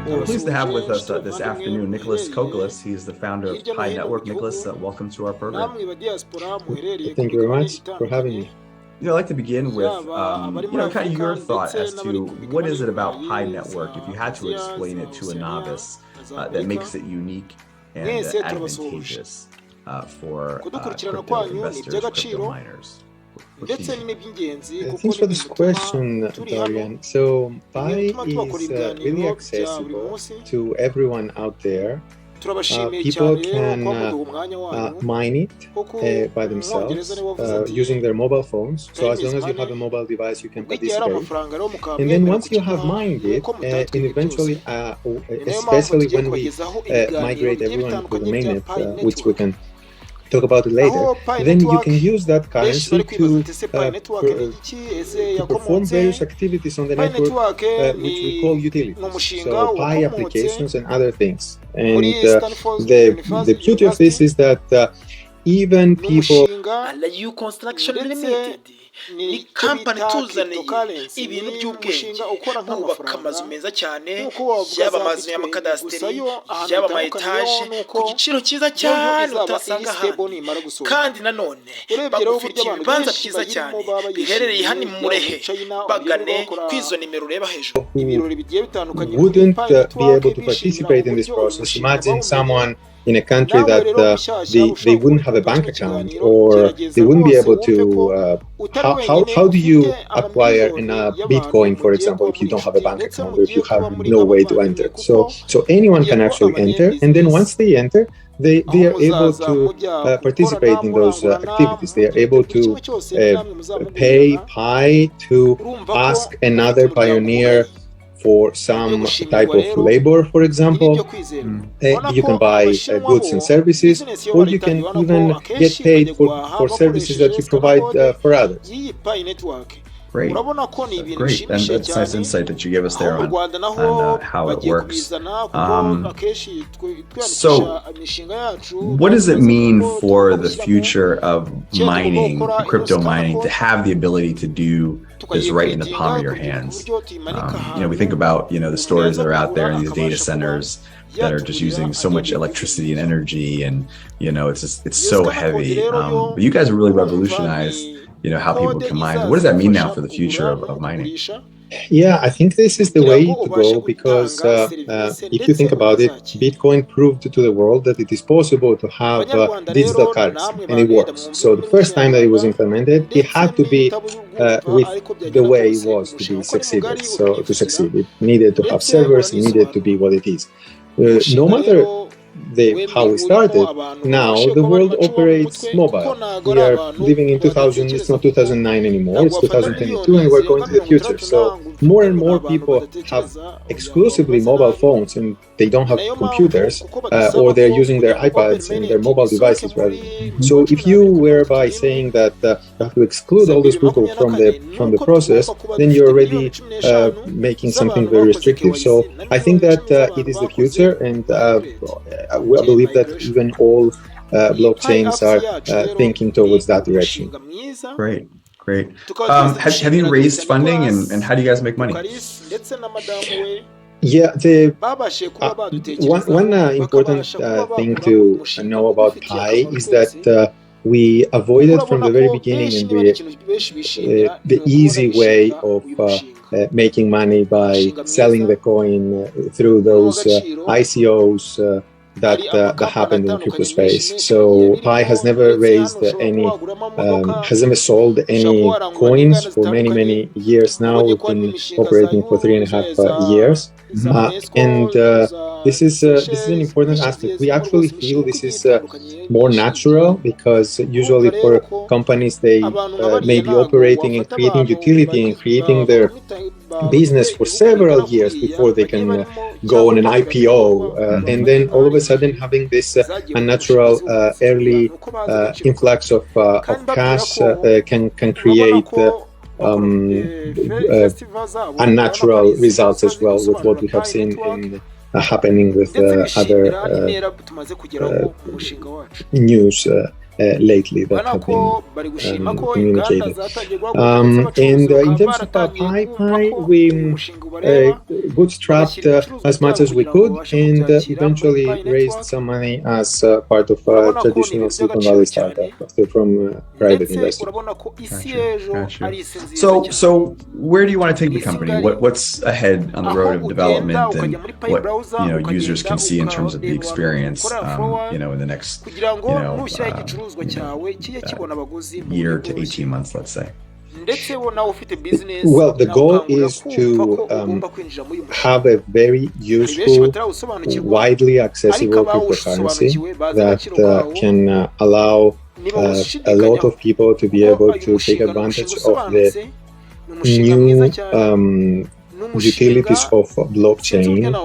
We're pleased to have with us this afternoon Nicholas Kokolas. He's the founder of Pi Network. Nicholas, welcome to our program. Thank you very much for having me. I'd like to begin with, kind of your thought as to what is it about Pi Network, if you had to explain it to a novice, that makes it unique and advantageous for crypto investors, crypto miners. Thanks for this question, Dorian. So Pi is really accessible to everyone out there. People can mine it by themselves using their mobile phones. So as long as you have a mobile device, you can participate. And then once you have mined it, and eventually, especially when we migrate everyone to the mainnet, which we can talk about it later, then you can use that currency to perform various activities on the network, which we call utilities, so Pi applications and other things. And the beauty of this is that even people... Layu Construction Limited ni kampani tuzaniye ibintu by'ubwenge, kubaka amazu meza cyane, yaba amazu y'amakadasiteri, yaba ama etaje ku giciro cyiza cyane utasanga ahandi, kandi nanone bagufitiye ibibanza byiza cyane biherereye hano mu Murehe. Bagane kwizo nimero ureba hejuru. Wouldn't be able to participate in this process. Imagine someone in a country that they wouldn't have a bank account, or they wouldn't be able to how do you acquire in Bitcoin, for example, if you don't have a bank account or if you have no way to enter? So anyone can actually enter, and then once they enter, they are able to participate in those activities. They are able to pay Pi to ask another pioneer for some type of labor, for example. You can buy goods and services, or you can even get paid for services that you provide for others. Great. Great. And that's nice insight that you gave us there on how it works. So what does it mean for the future of mining, crypto mining, to have the ability to do this right in the palm of your hands? We think about, the stories that are out there in these data centers that are just using so much electricity and energy, and, it's so heavy. But you guys really revolutionized how people can mine. What does that mean now for the future of mining? Yeah, I think this is the way to go, because if you think about it, Bitcoin proved to the world that it is possible to have digital currency, and it works. So the first time that it was implemented, it had to be with the way it was to be succeeded. So to succeed, it needed to have servers, it needed to be what it is. No matter how we started, now the world operates mobile. We are living in 2000, it's not 2009 anymore, it's 2022, and we're going to the future. So more and more people have exclusively mobile phones, and they don't have computers, or they're using their iPads and their mobile devices rather. So if you were by saying that you have to exclude all those people from the process, then you're already making something very restrictive. So I think that it is the future, and I believe that even all blockchains are thinking towards that direction. Great. Have you raised funding, and how do you guys make money? Yeah, one important thing to know about Pi is that we avoided from the very beginning the easy way of making money by selling the coin through those ICOs that happened in crypto space. So Pi has never raised has never sold any coins for many years now. We've been operating for 3.5 years. And this is an important aspect. We actually feel this is more natural, because usually for companies, they may be operating and creating utility and creating their business for several years before they can go on an IPO, and then all of a sudden having this unnatural early influx of cash can create unnatural results as well, with what we have seen in happening with other news lately that have been communicated. And in terms of Pi, we bootstrapped as much as we could, and eventually raised some money as part of a traditional Silicon Valley startup from private investors. Gotcha. So where do you want to take the company? What's ahead on the road of development, and what users can see in terms of the experience, in the next year to 18 months, let's say? Well, the goal is to have a very useful, widely accessible cryptocurrency that can allow a lot of people to be able to take advantage of the new utilities of blockchain,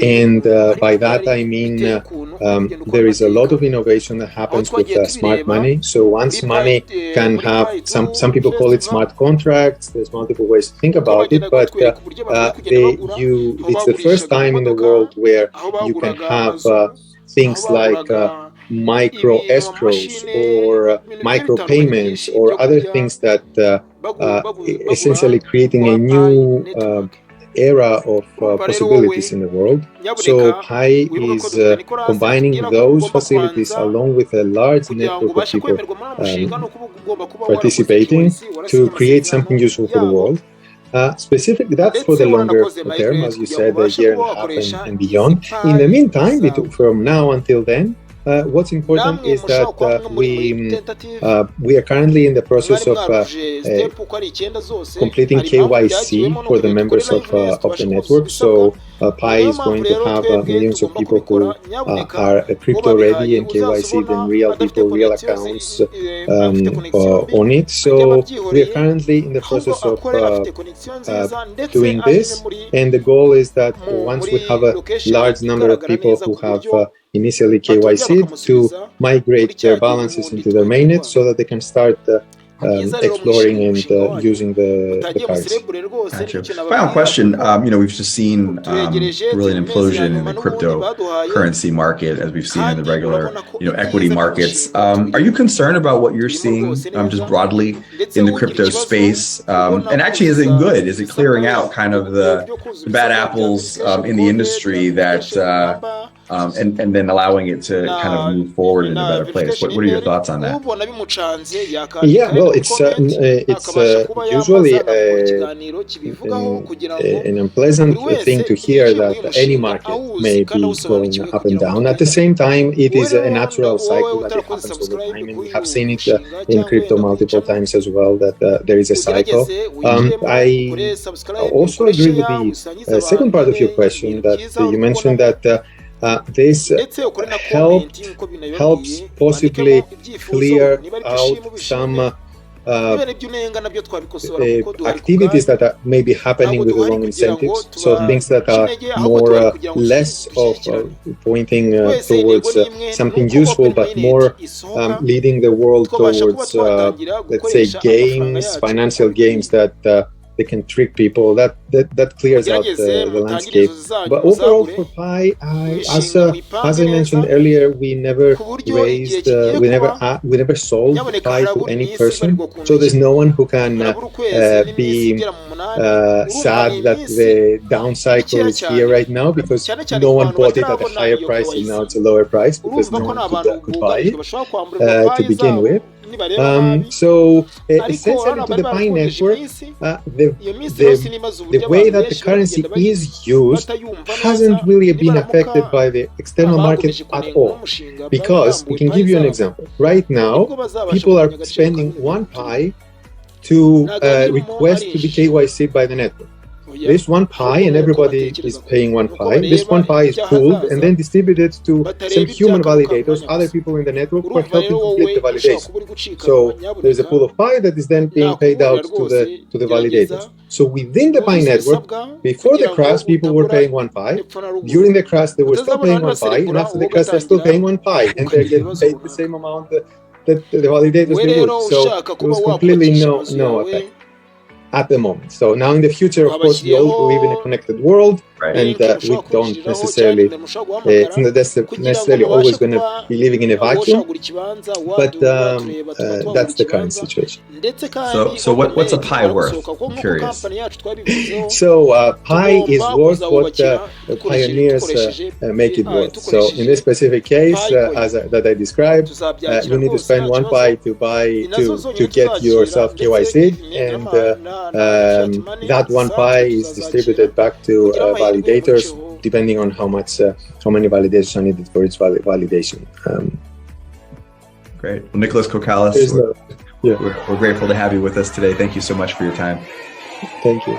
and by that I mean there is a lot of innovation that happens with smart money. So once money can have some people call it smart contracts. There's multiple ways to think about it, but it's the first time in the world where you can have things like micro escrows or micro payments or other things that essentially creating a new era of possibilities in the world. So Pi is combining those facilities along with a large network of people participating to create something useful for the world. Specifically, that's for the longer term, as you said, a year and a half and beyond. In the meantime, from now until then, what's important is that we are currently in the process of completing KYC for the members of the network. So Pi is going to have millions of people who are crypto ready and KYC, then real people, real accounts on it. So we are currently in the process of doing this, and the goal is that once we have a large number of people who have initially KYC'd, to migrate their balances into their mainnet so that they can start exploring and using the currency. Gotcha. Final question. We've just seen really an implosion in the cryptocurrency market, as we've seen in the regular, equity markets. Are you concerned about what you're seeing just broadly in the crypto space? And actually, is it good? Is it clearing out kind of the bad apples in the industry that and then allowing it to kind of move forward in a better place? What are your thoughts on that? Yeah, well, it's usually an unpleasant thing to hear that any market may be going up and down. At the same time, it is a natural cycle that it happens over time, and we have seen it in crypto multiple times as well, that there is a cycle. I also agree with the second part of your question, that you mentioned that this helps possibly clear out some activities that are maybe happening with the wrong incentives. So things that are more less of pointing towards something useful, but more leading the world towards, let's say, games, financial games that they can trick people. That clears out the landscape. But overall, for Pi, as I mentioned earlier, we never raised, we never sold Pi to any person. So there's no one who can be sad that the down cycle is here right now, because no one bought it at a higher price and now it's a lower price because no one could buy it to begin with. So essentially, to the Pi network, the way that the currency is used hasn't really been affected by the external market at all. Because we can give you an example. Right now, people are spending 1 Pi to request to be KYC'd by the network. This 1 Pi, and everybody is paying 1 Pi. This 1 Pi is pooled and then distributed to some human validators, other people in the network, who are helping complete the validation. So there's a pool of Pi that is then being paid out to the validators. So within the Pi network, before the crash, people were paying 1 Pi. During the crash, they were still paying 1 Pi, and after the crash, they're still paying 1 Pi, and they're getting paid the same amount that the validators they would. So there was completely no effect at the moment. So now in the future, of course, we all live in a connected world. and we don't necessarily, it's not necessarily always going to be living in a vacuum, but that's the current situation. So what's a pie worth? I'm curious. So pi is worth what pioneers make it worth. So in this specific case, that I described, you need to spend 1 pi to get yourself KYC, and that 1 pi is distributed back to validators, depending on how many validations are needed for each validation. Great. Well, Nicholas Kokalis, we're grateful to have you with us today. Thank you so much for your time. Thank you.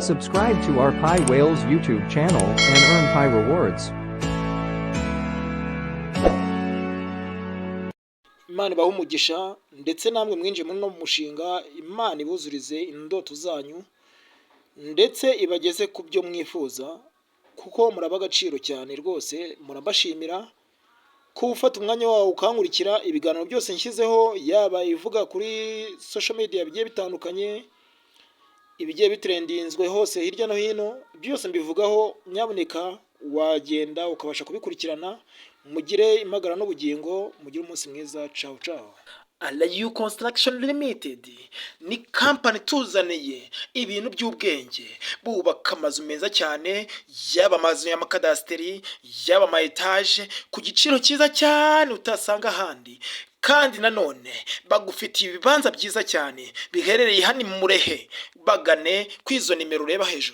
Subscribe to our Pi Whales YouTube channel and earn Pi rewards. Imana ibahe umugisha, ndetse namwe mwinjiye muri no mushinga. Imana ibuzurize indoto zanyu, ndetse ibageze ku byo mwifuza, kuko muraba agaciro cyane rwose. Murabashimira ko ufata umwanya wawe ukankurikira ibiganiro byose nshyizeho, yaba ivuga kuri social media bigiye bitandukanye, ibigiye bitrendinzwe hose hirya no hino, byose mbivugaho. Nyaboneka wagenda ukabasha kubikurikirana. Mugire imagara n'ubugingo, mugire umunsi mwiza. Ciao ciao. Alayu Construction Limited ni company tuzaniye ibintu by'ubwenge, bubaka amazu meza cyane, yaba amazu y'amakadasiteri, yaba ama etage, ku giciro cyiza cyane utasanga ahandi. Kandi nanone bagufitiye ibibanza byiza cyane biherereye hano Murehe. Bagane kwizo nimero ureba hejuru.